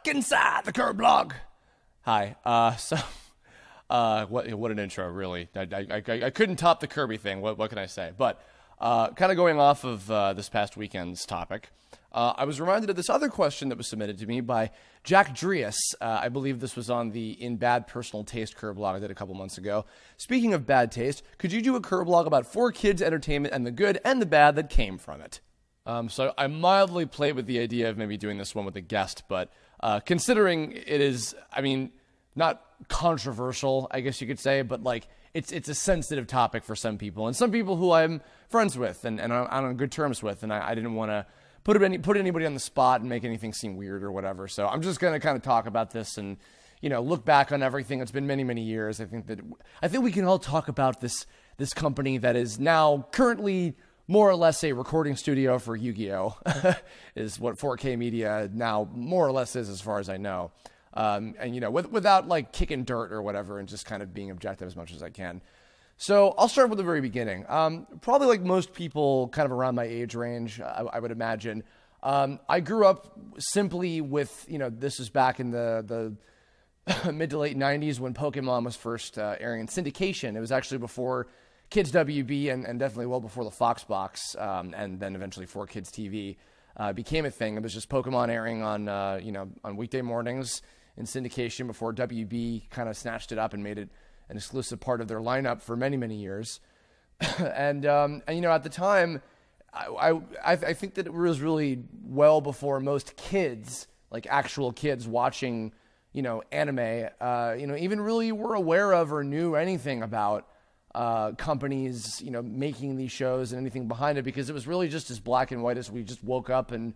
back inside the Kirblog. Hi. What an intro, really. I couldn't top the Kirby thing. What can I say? But kind of going off of this past weekend's topic, I was reminded of this other question that was submitted to me by Jack Drius. I believe this was on the In Bad Personal Taste Kirblog I did a couple months ago. Speaking of bad taste, could you do a Kirblog about 4Kids entertainment and the good and the bad that came from it? So I mildly played with the idea of maybe doing this one with a guest, but considering it is, I mean, not controversial, I guess you could say, but like it's a sensitive topic for some people, and some people who I'm friends with and I'm on good terms with, and I didn't want to put anybody on the spot and make anything seem weird or whatever. So I'm just gonna kind of talk about this and look back on everything. It's been many years. I think we can all talk about this company that is now currently more or less a recording studio for Yu-Gi-Oh! Is what 4K Media now more or less is, as far as I know. And without like kicking dirt or whatever, and just kind of being objective as much as I can. So I'll start with the very beginning. Probably like most people kind of around my age range, I would imagine. I grew up simply with, this is back in the mid to late 90s when Pokemon was first airing in syndication. It was actually before Kids WB and definitely well before the Fox Box, and then eventually 4Kids TV became a thing. It was just Pokemon airing on on weekday mornings in syndication before WB kind of snatched it up and made it an exclusive part of their lineup for many years. and at the time, I think that it was really well before most kids, like actual kids watching anime, even really were aware of or knew anything about companies, making these shows and anything behind it, because it was really just as black and white as we just woke up and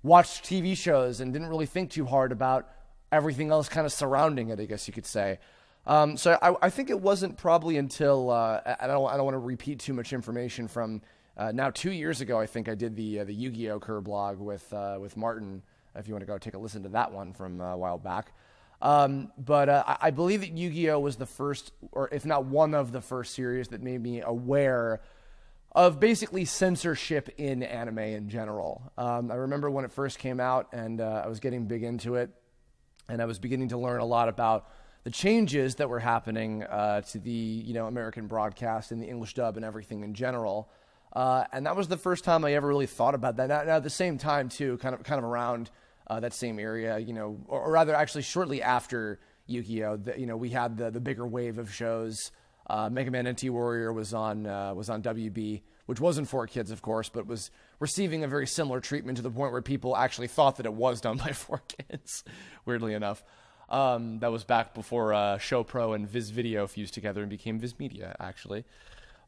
watched TV shows and didn't really think too hard about everything else kind of surrounding it, I guess you could say. So I think it wasn't probably until, I don't want to repeat too much information from now 2 years ago. I think I did the Yu-Gi-Oh! Kirblog with Martin, if you want to go take a listen to that one from a while back. But I believe that Yu-Gi-Oh! Was the first, or if not one of the first series that made me aware of basically censorship in anime in general. I remember when it first came out, and I was getting big into it, and I was beginning to learn a lot about the changes that were happening to the American broadcast and the English dub and everything in general. And that was the first time I ever really thought about that. Now at the same time too, kind of around that same area, or rather actually shortly after Yu-Gi-Oh! We had the bigger wave of shows. Mega Man NT Warrior was on WB, which wasn't for kids, of course, but was receiving a very similar treatment to the point where people actually thought that it was done by 4Kids, weirdly enough. That was back before ShowPro and Viz Video fused together and became Viz Media, actually.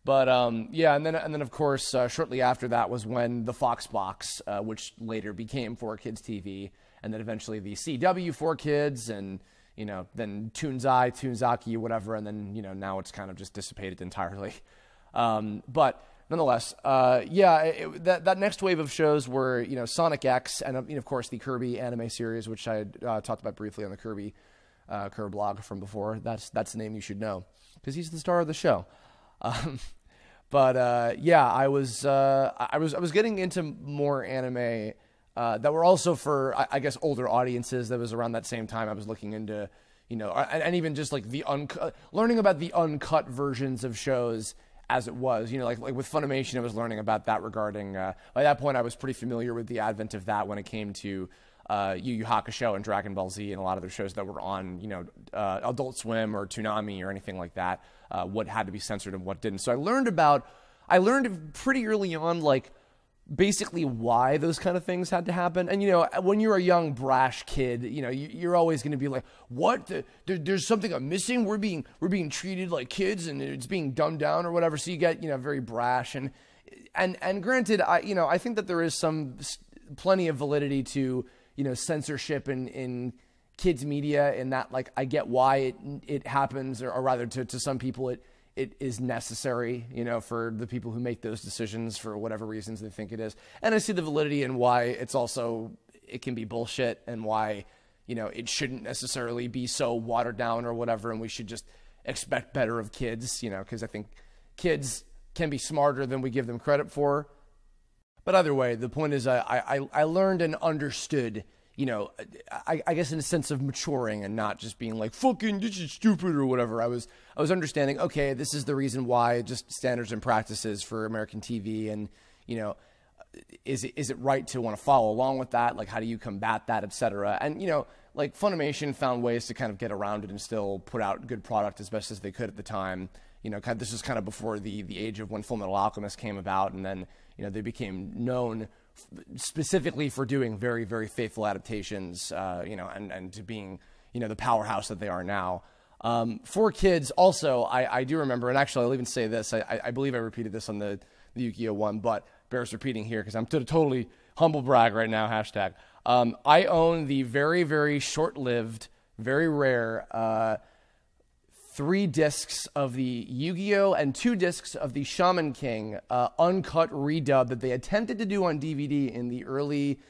But yeah, and then of course shortly after that was when the Fox Box, which later became 4Kids TV, and then eventually the CW 4Kids, and then Toonzai, Toonzaki, whatever, and then now it's kind of just dissipated entirely. But nonetheless, that next wave of shows were Sonic X, and of course the Kirby anime series, which I had talked about briefly on the Kirby Kirblog from before. That's the name you should know, because he's the star of the show. Yeah, I was getting into more anime that were also for, I guess, older audiences. That was around that same time I was looking into, and even just like learning about the uncut versions of shows as it was, like with Funimation, I was learning about that regarding, by that point I was pretty familiar with the advent of that when it came to Yu Yu Hakusho and Dragon Ball Z and a lot of their shows that were on, Adult Swim or Toonami or anything like that, what had to be censored and what didn't. So I learned pretty early on, like, basically why those kind of things had to happen. And, when you're a young, brash kid, you're always going to be like, what? There's something I'm missing? We're being treated like kids and it's being dumbed down or whatever. So you get, very brash. And granted, I think that there is plenty of validity to, censorship in kids media, in that, like, I get why it happens, or rather to some people it is necessary, for the people who make those decisions for whatever reasons they think it is. And I see the validity in why it can be bullshit, and why, it shouldn't necessarily be so watered down or whatever, and we should just expect better of kids, because I think kids can be smarter than we give them credit for. But either way, the point is I learned and understood, I guess in a sense of maturing and not just being like, fucking, this is stupid or whatever. I was understanding, okay, this is the reason why, just standards and practices for American TV. And, is it right to want to follow along with that? Like, how do you combat that, et cetera? And, like Funimation found ways to kind of get around it and still put out good product as best as they could at the time. This was kind of before the age of when Fullmetal Alchemist came about. And then, they became known specifically for doing very, very faithful adaptations, and to being, the powerhouse that they are now. For kids, also, I do remember, and actually I'll even say this, I believe I repeated this on the Yknow one, but bears repeating here because I'm totally humble brag right now, hashtag. I own the very, very short-lived, very rare 3 discs of the Yu-Gi-Oh! And 2 discs of the Shaman King uncut redub that they attempted to do on DVD in the early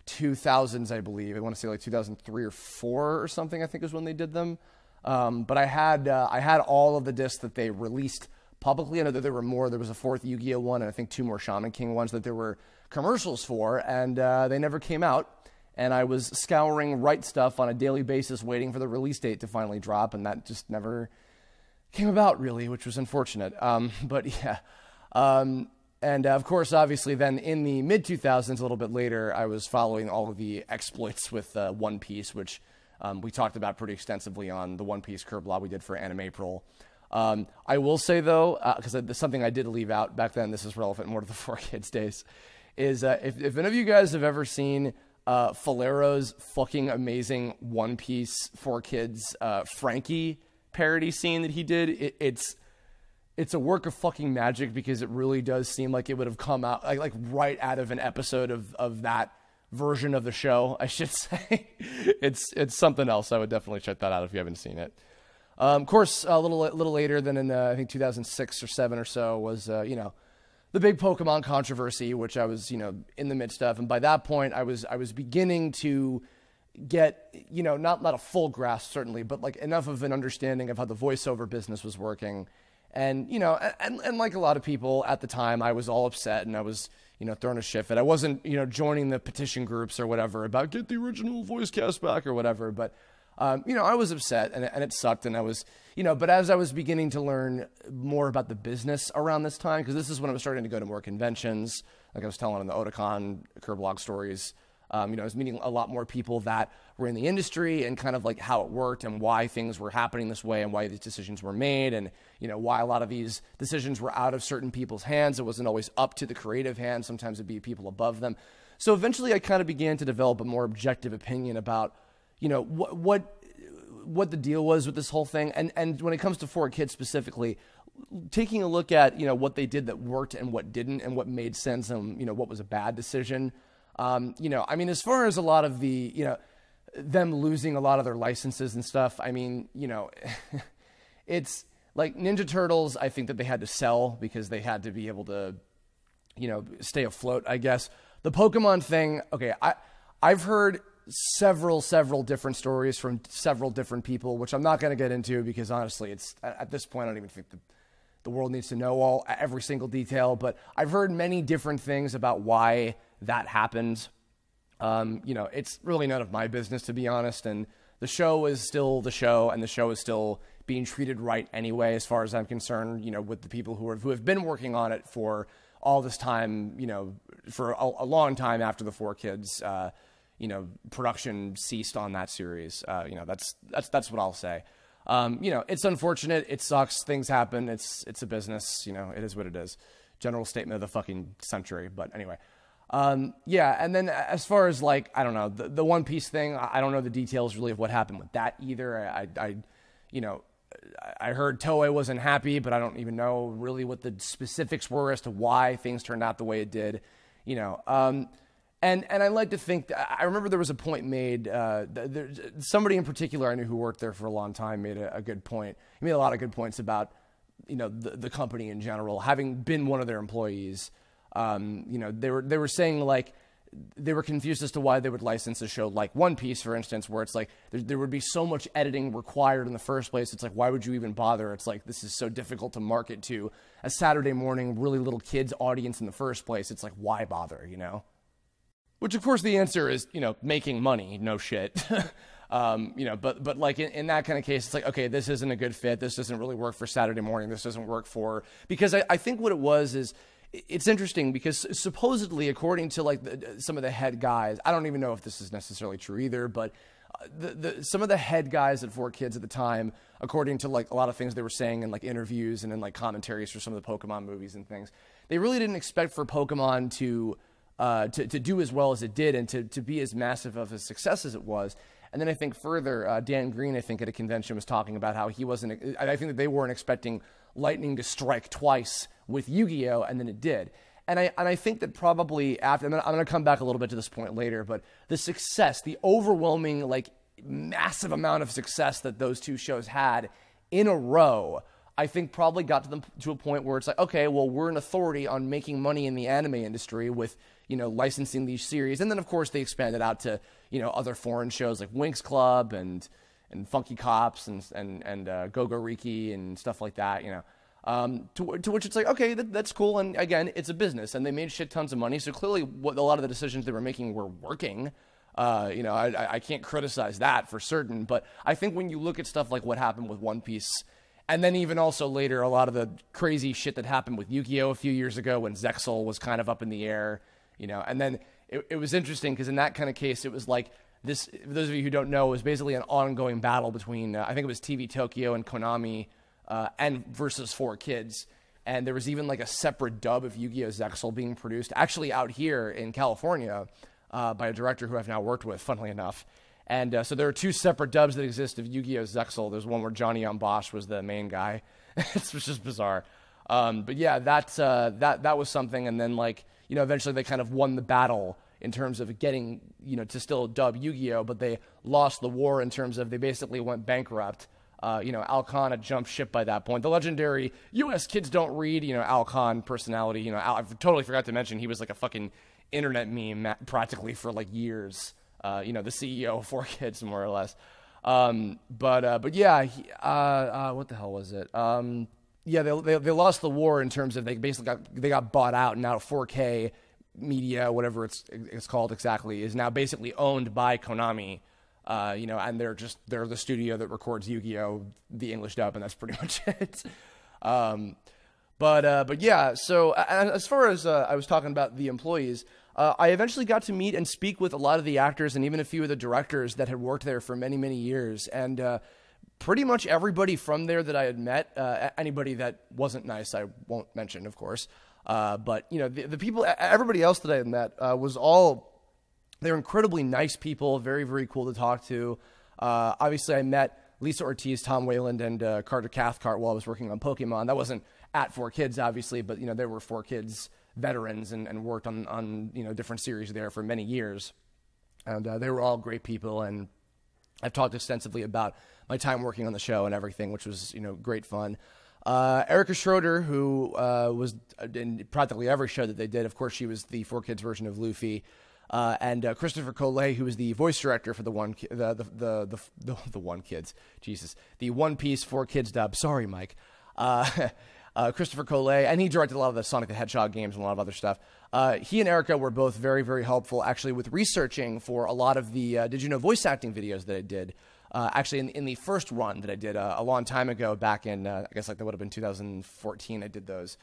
2000s, I believe. I want to say like 2003 or 4 or something, I think is when they did them. But I had all of the discs that they released publicly. I know that there were more. There was a 4th Yu-Gi-Oh! One and I think 2 more Shaman King ones that there were commercials for, and they never came out. And I was scouring Right Stuff on a daily basis waiting for the release date to finally drop, and that just never came about, really, which was unfortunate. But yeah. And of course, obviously, then in the mid-2000s, a little bit later, I was following all of the exploits with One Piece, which we talked about pretty extensively on the One Piece Kirblog we did for Anime April. I will say, though, because there's something I did leave out back then, this is relevant more to the 4Kids days, is if any of you guys have ever seen Falero's fucking amazing One Piece 4Kids Frankie parody scene that he did, it's a work of fucking magic, because it really does seem like it would have come out like right out of an episode of that version of the show, I should say. It's something else. I would definitely check that out if you haven't seen it. Of course, a little later than in I think 2006 or 7 or so was the big Pokemon controversy, which I was in the midst of, and by that point I was beginning to get not a full grasp certainly, but like enough of an understanding of how the voiceover business was working. And, and like a lot of people at the time, I was all upset and I was, throwing a shift. I wasn't, joining the petition groups or whatever about get the original voice cast back or whatever. But, I was upset and it sucked. And I was, but as I was beginning to learn more about the business around this time, because this is when I was starting to go to more conventions, like I was telling in the Otakon Kirblog stories. I was meeting a lot more people that were in the industry and kind of like how it worked and why things were happening this way and why these decisions were made and, why a lot of these decisions were out of certain people's hands. It wasn't always up to the creative hand. Sometimes it'd be people above them. So eventually I kind of began to develop a more objective opinion about, what the deal was with this whole thing. And when it comes to 4Kids specifically, taking a look at, what they did that worked and what didn't and what made sense and, what was a bad decision. As far as a lot of the, them losing a lot of their licenses and stuff, it's like Ninja Turtles, I think that they had to sell because they had to be able to, stay afloat, I guess. The Pokemon thing, okay, I've heard several different stories from several different people, which I'm not going to get into because honestly, it's at this point, I don't even think the world needs to know every single detail, but I've heard many different things about why that happened. It's really none of my business, to be honest. And the show is still the show, and the show is still being treated right anyway, as far as I'm concerned, with the people who have been working on it for all this time, for a long time after the 4Kids, production ceased on that series. That's what I'll say. It's unfortunate. It sucks. Things happen. It's a business, it is what it is. General statement of the fucking century. But anyway. And then as far as like, I don't know, the One Piece thing, I don't know the details really of what happened with that either. I heard Toei wasn't happy, but I don't even know really what the specifics were as to why things turned out the way it did, and I like to think that, I remember there was a point made, somebody in particular I knew who worked there for a long time made a good point. He made a lot of good points about, the company in general, having been one of their employees. They were saying like they were confused as to why they would license a show like One Piece, for instance, where it's like there would be so much editing required in the first place. It's like, why would you even bother? It's like, this is so difficult to market to a Saturday morning, really little kids audience in the first place. It's like, why bother, Which, of course, the answer is, making money. No shit. But like in that kind of case, it's like, okay, this isn't a good fit. This doesn't really work for Saturday morning. This doesn't work because I think what it was is, it's interesting because supposedly, according to like some of the head guys, I don't even know if this is necessarily true either, but some of the head guys at 4Kids at the time, according to like a lot of things they were saying in like interviews and in like commentaries for some of the Pokemon movies and things, they really didn't expect for Pokemon to do as well as it did and to be as massive of a success as it was. And then I think further, Dan Green, I think at a convention was talking about how I think that they weren't expecting lightning to strike twice with Yu-Gi-Oh! And then it did. And I think that probably after, I'm going to come back a little bit to this point later, but the success, the overwhelming, like massive amount of success that those two shows had in a row, I think probably got to them to a point where it's like, okay, well, we're an authority on making money in the anime industry with, licensing these series. And then, of course, they expanded out to, other foreign shows like Winx Club and Funky Cops and Go-Go Riki and stuff like that, to which it's like, okay, that's cool. And again, it's a business and they made shit tons of money. So clearly a lot of the decisions they were making were working. I can't criticize that for certain. But I think when you look at stuff like what happened with One Piece, and then even also later, a lot of the crazy shit that happened with Yu-Gi-Oh! A few years ago when Zexal was kind of up in the air, and then it was interesting because in that kind of case, it was like this, for those of you who don't know, it was basically an ongoing battle between, I think it was TV Tokyo and Konami, and versus 4Kids. And there was even like a separate dub of Yu-Gi-Oh! Zexal being produced, actually out here in California, by a director who I've now worked with, funnily enough. And so there are two separate dubs that exist of Yu-Gi-Oh! Zexal. There's one where Johnny Bosch was the main guy. It's just bizarre. But yeah, that was something. And then eventually they kind of won the battle in terms of getting, to still dub Yu-Gi-Oh! But they lost the war in terms of they basically went bankrupt. Al Khan had jumped ship by that point. The legendary U.S. kids don't read, Al Khan personality. I totally forgot to mention he was like a fucking internet meme practically for like years. The CEO of 4Kids, more or less. But yeah, what the hell was it? Yeah, they lost the war in terms of they basically got bought out, and now 4K Media, whatever it's called exactly, is now basically owned by Konami. And they're the studio that records Yu-Gi-Oh! The English dub, and that's pretty much it. But yeah, so as far as I was talking about the employees, I eventually got to meet and speak with a lot of the actors and even a few of the directors that had worked there for many, many years. And pretty much everybody from there that I had met, anybody that wasn't nice, I won't mention, of course. But, the people, everybody else that I had met they're incredibly nice people, very, very cool to talk to. Obviously, I met Lisa Ortiz, Tom Wayland, and Carter Cathcart while I was working on Pokemon. That wasn't at 4Kids, obviously, but, they were 4Kids veterans and worked on different series there for many years. And they were all great people, and I've talked extensively about my time working on the show and everything, which was, great fun. Erica Schroeder, who was in practically every show that they did. Of course, she was the 4Kids version of Luffy. And Christopher Collet, who was the voice director for the One Kids, Jesus, the One Piece 4Kids dub. Sorry, Mike. Christopher Collet, and he directed a lot of the Sonic the Hedgehog games and a lot of other stuff. He and Erica were both very, very helpful, actually, with researching for a lot of the Did You Know voice acting videos that I did. Actually, in the first run that I did a long time ago, back in, I guess that would have been 2014, I did those.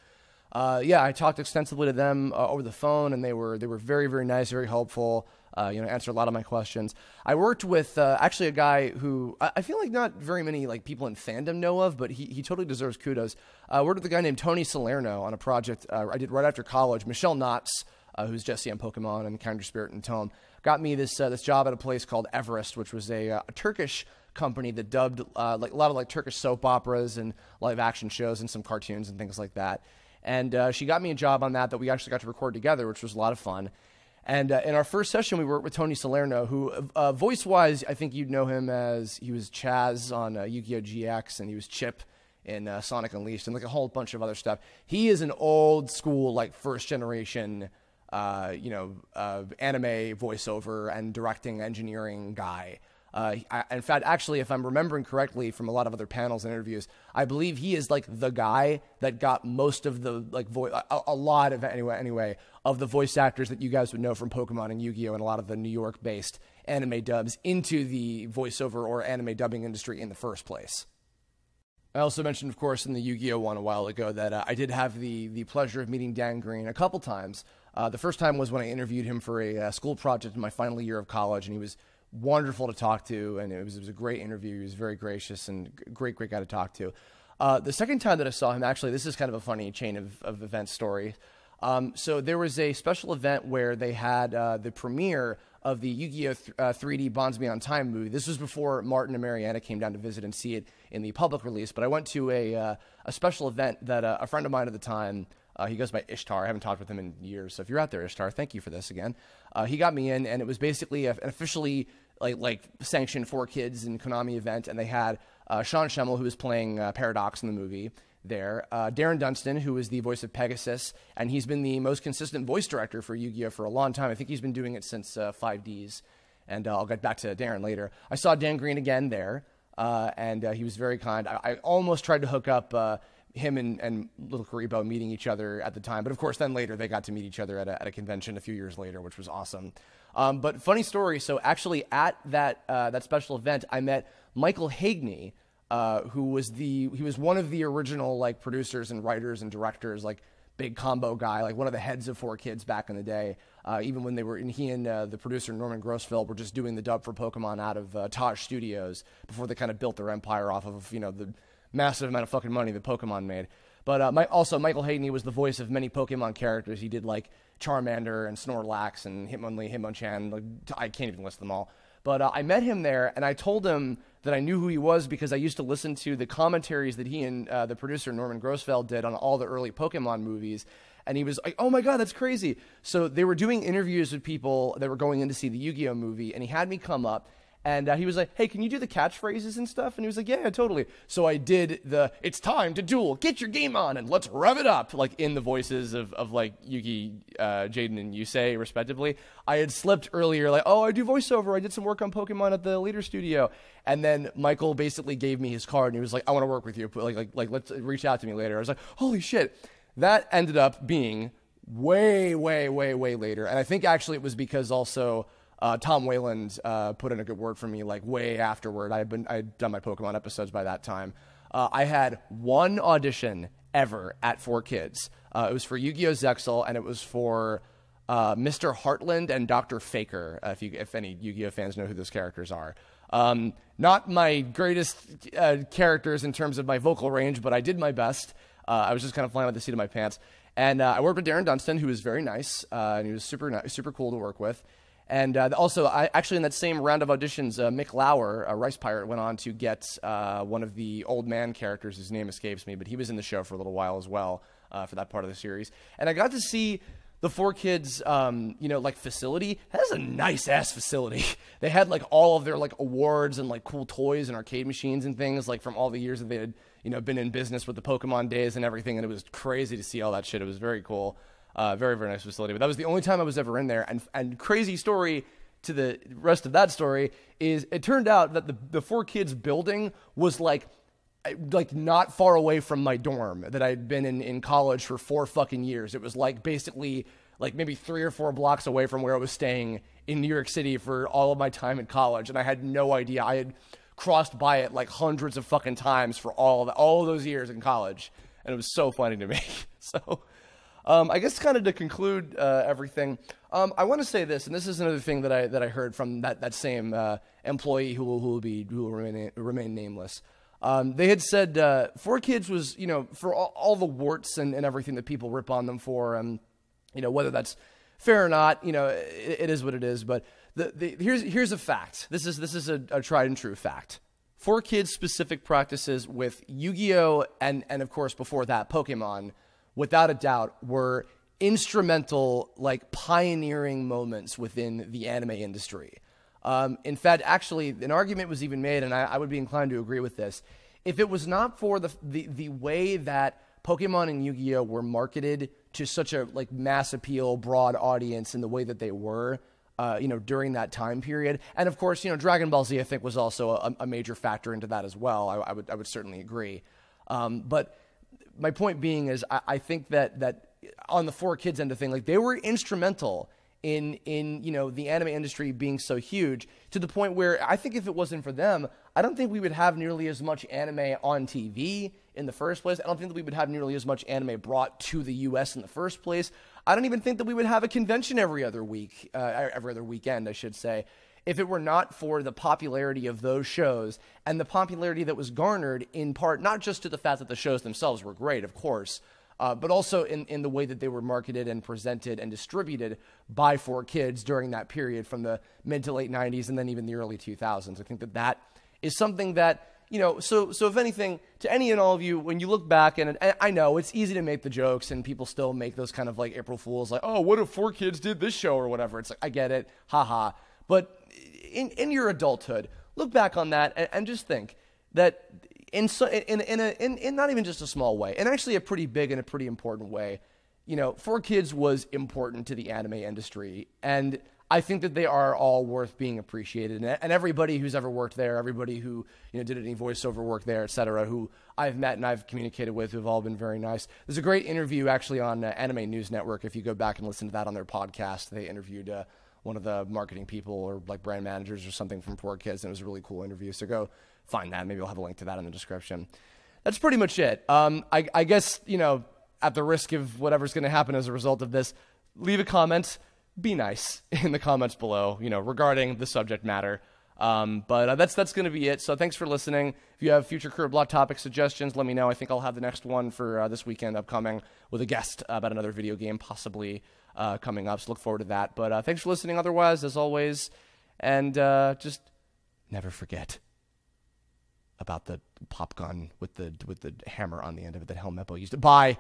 Yeah, I talked extensively to them over the phone, and they were very, very nice, very helpful. Answered a lot of my questions. I worked with actually a guy who I feel like not very many people in fandom know of, but he totally deserves kudos. I worked with a guy named Tony Salerno on a project I did right after college. Michelle Knotts, who's Jessie on Pokemon and Kinder Spirit and Tome, got me this job at a place called Everest, which was a Turkish company that dubbed a lot of Turkish soap operas and live action shows and some cartoons and things like that. And she got me a job on that we actually got to record together, which was a lot of fun. And in our first session, we worked with Tony Salerno, who, voice-wise, I think you'd know him as, he was Chaz on Yu-Gi-Oh! GX, and he was Chip in Sonic Unleashed, and a whole bunch of other stuff. He is an old-school, first-generation, anime voiceover and directing engineering guy. In fact, actually, if I'm remembering correctly from a lot of other panels and interviews, I believe he is like the guy that got most of the like a lot of anyway of the voice actors that you guys would know from Pokemon and Yu-Gi-Oh! And a lot of the New York-based anime dubs into the voiceover or anime dubbing industry in the first place. I also mentioned, of course, in the Yu-Gi-Oh! One a while ago that I did have the pleasure of meeting Dan Green a couple times. The first time was when I interviewed him for a school project in my final year of college, and he was wonderful to talk to, and it was a great interview. He was very gracious and great guy to talk to. The second time that I saw him, actually, this is kind of a funny chain of event story. So there was a special event where they had the premiere of the Yu-Gi-Oh! 3D Bonds Beyond Time movie. This was before Martin and Mariana came down to visit and see it in the public release, but I went to a special event that a friend of mine at the time, he goes by Ishtar. I haven't talked with him in years, so if you're out there, Ishtar, thank you for this again. He got me in, and it was basically an officially like sanctioned for kids and Konami event, and they had Sean Schemmel, who was playing Paradox in the movie there, Darren Dunstan, who is the voice of Pegasus, and he's been the most consistent voice director for Yu-Gi-Oh! For a long time. I think he's been doing it since 5Ds, and I'll get back to Darren later. I saw Dan Green again there, and he was very kind. I almost tried to hook up him and Little Karibo meeting each other at the time, but of course then later they got to meet each other at a convention a few years later, which was awesome. But funny story, so actually at that special event, I met Michael Hagney, who was one of the original like producers and writers and directors, like big combo guy, like one of the heads of 4Kids back in the day. Even when he and the producer Norman Grossfeld were just doing the dub for Pokemon out of Taj Studios before they kind of built their empire off of the massive amount of fucking money that Pokemon made. But also Michael Hagney was the voice of many Pokemon characters. He did like Charmander and Snorlax and Hitmonlee, Hitmonchan. Like, I can't even list them all. But I met him there, and I told him that I knew who he was because I used to listen to the commentaries that he and the producer Norman Grossfeld did on all the early Pokemon movies. And he was like, oh my God, that's crazy. So they were doing interviews with people that were going in to see the Yu-Gi-Oh! Movie, and he had me come up. And he was like, hey, can you do the catchphrases and stuff? And he was like, yeah, totally. So I did it's time to duel, get your game on, and let's rev it up, like in the voices of like Yuki, Jaden, and Yusei, respectively. I had slipped earlier, like, oh, I do voiceover. I did some work on Pokemon at the Leader Studio. And then Michael basically gave me his card, and he was like, I want to work with you. Like let's reach out to me later. I was like, holy shit. That ended up being way later. And I think actually it was because also Tom Wayland put in a good word for me like way afterward. I had done my Pokemon episodes by that time. I had one audition ever at 4Kids. It was for Yu-Gi-Oh! Zexal, and it was for Mr. Heartland and Dr. Faker, if any Yu-Gi-Oh! Fans know who those characters are. Not my greatest characters in terms of my vocal range, but I did my best. I was just kind of flying by the seat of my pants. And I worked with Darren Dunstan, who was very nice, and he was super cool to work with. And also, actually in that same round of auditions, Mick Lauer, a Rice Pirate, went on to get one of the old man characters, whose name escapes me, but he was in the show for a little while as well for that part of the series. And I got to see the 4Kids, like facility. That is a nice ass facility. They had like all of their like awards and like cool toys and arcade machines and things like from all the years that they had been in business with the Pokemon days and everything. And it was crazy to see all that shit. It was very cool. Very nice facility. But that was the only time I was ever in there. And crazy story to the rest of that story is it turned out that the 4Kids building was like not far away from my dorm that I'd been in college for 4 fucking years. It was like basically like maybe 3 or 4 blocks away from where I was staying in New York City for all of my time in college. And I had no idea. I had crossed by it like hundreds of fucking times for all of those years in college. And it was so funny to me. So I guess kind of to conclude everything, I want to say this, and this is another thing that I heard from that same employee who will remain nameless. They had said 4Kids was, for all the warts and everything that people rip on them for, whether that's fair or not, it is what it is. But here's a fact. This is a tried and true fact. 4Kids specific practices with Yu-Gi-Oh! and of course before that Pokemon, without a doubt, were instrumental, like pioneering moments within the anime industry. In fact, actually, an argument was even made, and I would be inclined to agree with this. If it was not for the way that Pokemon and Yu-Gi-Oh! Were marketed to such a like mass appeal, broad audience in the way that they were, during that time period. And of course, Dragon Ball Z, I think, was also a major factor into that as well. I would certainly agree. But my point being is, I think that on the 4Kids end of thing, like, they were instrumental in the anime industry being so huge, to the point where I think if it wasn't for them, I don't think we would have nearly as much anime on TV in the first place. I don't think that we would have nearly as much anime brought to the US in the first place. I don't even think that we would have a convention every other weekend, I should say, if it were not for the popularity of those shows, and the popularity that was garnered in part not just to the fact that the shows themselves were great, of course, but also in the way that they were marketed and presented and distributed by 4Kids during that period from the mid to late 90s and then even the early 2000s. I think that is something that, so if anything, to any and all of you, when you look back, and I know it's easy to make the jokes, and people still make those kind of like April Fools, like, oh, what if 4Kids did this show or whatever? It's like, I get it, haha. But in your adulthood, look back on that and just think that in not even just a small way, and actually a pretty big and a pretty important way, 4Kids was important to the anime industry, and I think that they are all worth being appreciated. And everybody who's ever worked there, everybody who did any voiceover work there, etc., who I've met and I've communicated with, who've all been very nice. There's a great interview actually on Anime News Network. If you go back and listen to that on their podcast, they interviewed one of the marketing people or like brand managers or something from 4Kids, and it was a really cool interview. So go find that. Maybe I'll have a link to that in the description. That's pretty much it. I guess, at the risk of whatever's going to happen as a result of this, leave a comment. Be nice in the comments below, regarding the subject matter. But that's going to be it. So thanks for listening. If you have future Kirblog topic suggestions, let me know. I think I'll have the next one for this weekend upcoming with a guest about another video game possibly coming up. So look forward to that. But thanks for listening otherwise, as always. And just never forget about the pop gun with the hammer on the end of it that Helmeppo used. Bye.